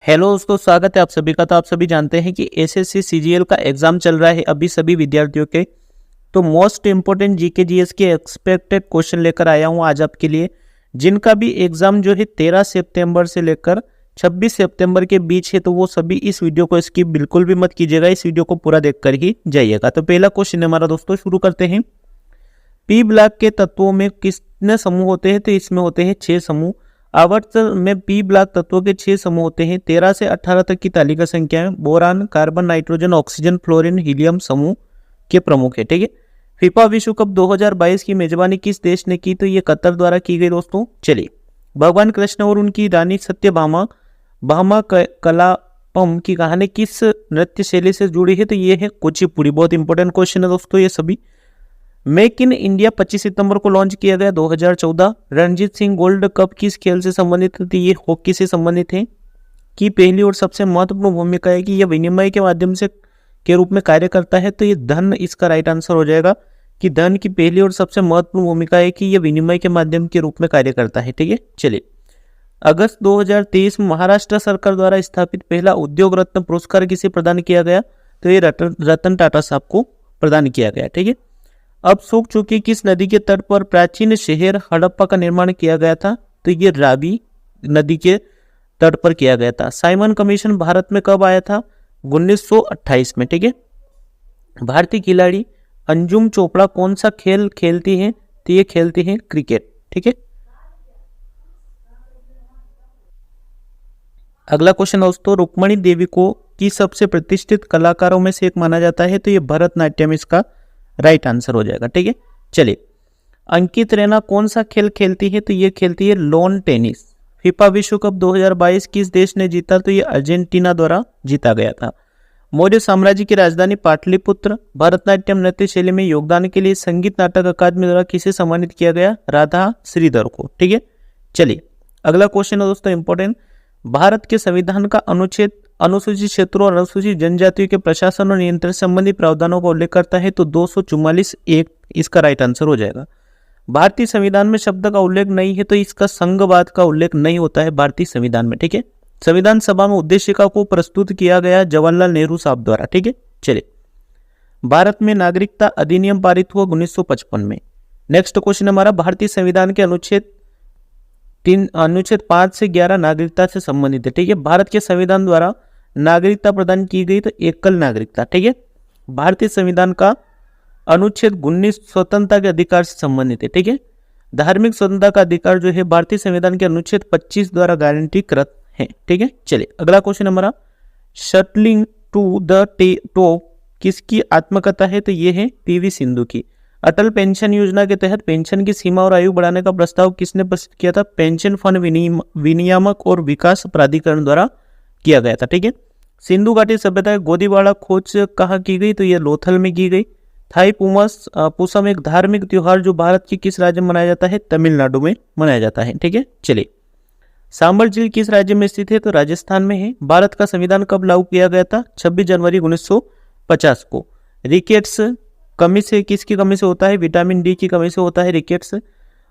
Hello दोस्तों, स्वागत है आप सभी का। तो आप सभी जानते हैं कि एसएससी सीजीएल का एग्जाम चल रहा है अभी सभी विद्यार्थियों के। तो मोस्ट इंपोर्टेंट जीके जीएस के एक्सपेक्टेड क्वेश्चन लेकर आया हूं आज आपके लिए, जिनका भी एग्जाम जो है 13 सितंबर से लेकर 26 सितंबर के बीच है। तो वो सभी इस वीडियो को स्किप बिल्कुल भी मत कीजिएगा, इस वीडियो को पूरा देखकर ही जाइएगा। तो पहला क्वेश्चन हमारा दोस्तों, शुरू करते हैं। पी ब्लॉक के तत्वों में कितने समूह होते हैं? तो इसमें होते हैं 6 समूह। आवर्त में पी ब्लॉक तत्वों के 6 समूह होते हैं। 13 से 18 तक की तालिका संख्या है। Boron, carbon, nitrogen, oxygen, fluorine, helium समूह के प्रमुख है। ठीक है। फीफा विश्व कप 2022 की मेजबानी किस देश ने की? तो ये कतर द्वारा की गई दोस्तों। चलिए, भगवान कृष्ण और उनकी रानी सत्यभामा कलापम की कहानी किस नृत्य शैली से जुड़ी है? तो ये है कुचिपुड़ी। बहुत इंपॉर्टेंट क्वेश्चन है दोस्तों ये सभी। मेक इन इंडिया 25 सितंबर को लॉन्च किया गया 2014। रणजीत सिंह गोल्ड कप किस खेल से संबंधित है? ये हॉकी से संबंधित है। की पहली और सबसे महत्वपूर्ण भूमिका है कि यह विनिमय के माध्यम से के रूप में कार्य करता है। तो ये धन इसका राइट आंसर हो जाएगा कि धन की पहली और सबसे महत्वपूर्ण भूमिका है कि यह विनिमय के माध्यम के रूप में कार्य करता है। ठीक है। चलिए, अगस्त 2023 में महाराष्ट्र सरकार द्वारा स्थापित पहला उद्योग रत्न पुरस्कार किसे प्रदान किया गया? तो ये रतन टाटा साहब को प्रदान किया गया। ठीक है। अब सूख चुकी किस नदी के तट पर प्राचीन शहर हड़प्पा का निर्माण किया गया था? तो ये रावी नदी के तट पर किया गया था। साइमन कमीशन भारत में कब आया था? 1928 में। ठीक है। भारतीय खिलाड़ी अंजुम चोपड़ा कौन सा खेल खेलती हैं? तो ये खेलती हैं क्रिकेट। ठीक है। अगला क्वेश्चन दोस्तों, रुक्मणी देवी को की सबसे प्रतिष्ठित कलाकारों में से एक माना जाता है। तो ये भरतनाट्यम इसका राइट आंसर हो जाएगा। ठीक है। चलिए, अंकित रैना कौन सा खेल खेलती है? तो ये खेलती है लॉन टेनिस। फीफा विश्व कप 2022 किस देश ने जीता? तो ये अर्जेंटीना द्वारा जीता गया था। मौर्य साम्राज्य की राजधानी पाटलिपुत्र। भरतनाट्यम नृत्य शैली में योगदान के लिए संगीत नाटक अकादमी द्वारा किसे सम्मानित किया गया? राधा श्रीधर को। ठीक है। चलिए, अगला क्वेश्चन है दोस्तों इंपॉर्टेंट। भारत के संविधान का अनुच्छेद अनुसूचित क्षेत्रों और अनुसूचित जनजातियों के प्रशासन और नियंत्रण संबंधी प्रावधानों का उल्लेख करता है। तो 244(1) इसका राइट आंसर हो जाएगा। भारतीय संविधान में शब्द का उल्लेख नहीं है, तो इसका संघवाद का उल्लेख नहीं होता है भारतीय संविधान में। ठीक है। संविधान सभा में उद्देशिका को प्रस्तुत किया गया जवाहरलाल नेहरू साहब द्वारा। ठीक है। चलिए, भारत में नागरिकता अधिनियम पारित हुआ 1955 में। नेक्स्ट क्वेश्चन हमारा, भारतीय संविधान के अनुच्छेद 5 से 11 नागरिकता से संबंधित है। ठीक है। भारत के संविधान द्वारा नागरिकता प्रदान की गई तो एकल नागरिकता। ठीक है। भारतीय संविधान का अनुच्छेद 19 स्वतंत्रता के अधिकार से संबंधित है। ठीक है। धार्मिक स्वतंत्रता का अधिकार जो है भारतीय संविधान के अनुच्छेद 25 द्वारा गारंटी कृत है। ठीक है। चलिए, अगला क्वेश्चन हमारा, शटलिंग टू द टॉप किसकी आत्मकथा है? तो ये है पीवी सिंधु की। अटल पेंशन योजना के तहत पेंशन की सीमा और आयु बढ़ाने का प्रस्ताव किसने प्रस्तुत किया था? पेंशन फंड विनियामक और विकास प्राधिकरण द्वारा किया गया था। ठीक है। सिंधु घाटी सभ्यता गोदीवाड़ा खोज कहाँ की गई? तो ये लोथल में की गई। थाई पूसम एक धार्मिक त्योहार जो भारत के किस राज्य में मनाया जाता है? तमिलनाडु में मनाया जाता है। ठीक है। चलिए, सांबर झील किस राज्य में स्थित है? तो राजस्थान में है। भारत का संविधान कब लागू किया गया था? 26 जनवरी 1950 को। रिकेट्स कमी से किसकी कमी से होता है? विटामिन डी की कमी से होता है रिकेट्स।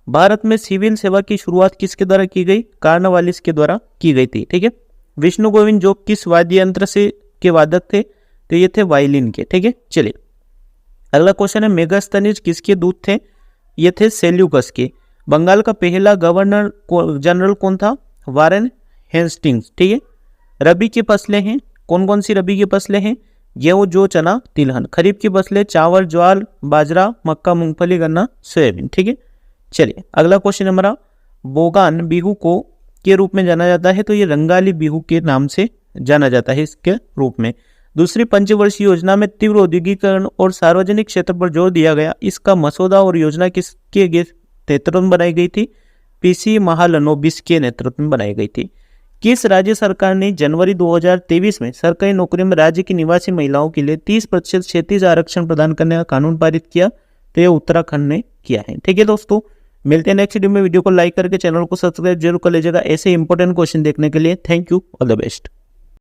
भारत में सिविल सेवा की शुरुआत किसके द्वारा की गई? कार्नवालिस के द्वारा की गई थी। ठीक है। विष्णु गोविंद जो किस वाद्य यंत्र से के वादक थे? तो ये थे वायलिन के। ठीक है। चलिए, अगला क्वेश्चन है, मेगास्थनीज किसके दूत थे? ये थे सेल्यूकस के। बंगाल का पहला गवर्नर जनरल कौन था? Warren Hastings. ठीक है। रबी की फसलें हैं, कौन कौन सी रबी की फसलें हैं? गेहूं, जौ, चना, तिलहन। खरीफ की फसलें चावल, ज्वार, बाजरा, मक्का, मूंगफली, गन्ना, सोयाबीन। ठीक है। चलिए, अगला क्वेश्चन हमारा, बोगान बिहू को के रूप में जाना जाता है? तो ये रंगाली बिहू के नाम से जाना जाता है इसके रूप में। दूसरी पंचवर्षीय योजना में तीव्र औद्योगिकरण और सार्वजनिक क्षेत्र पर जोर दिया गया। इसका मसौदा और योजना किसके नेतृत्व में बनाई गई थी? पीसी महालनोबिस के नेतृत्व में बनाई गई थी। किस राज्य सरकार ने जनवरी 2023 में सरकारी नौकरी में राज्य की निवासी महिलाओं के लिए 30% क्षैतिज आरक्षण प्रदान करने का कानून पारित किया? तो यह उत्तराखंड ने किया है। ठीक है दोस्तों, मिलते हैं नेक्स्ट वीडियो में। वीडियो को लाइक करके चैनल को सब्सक्राइब जरूर कर लीजिएगा ऐसे इंपॉर्टेंट क्वेश्चन देखने के लिए। Thank you, all the best.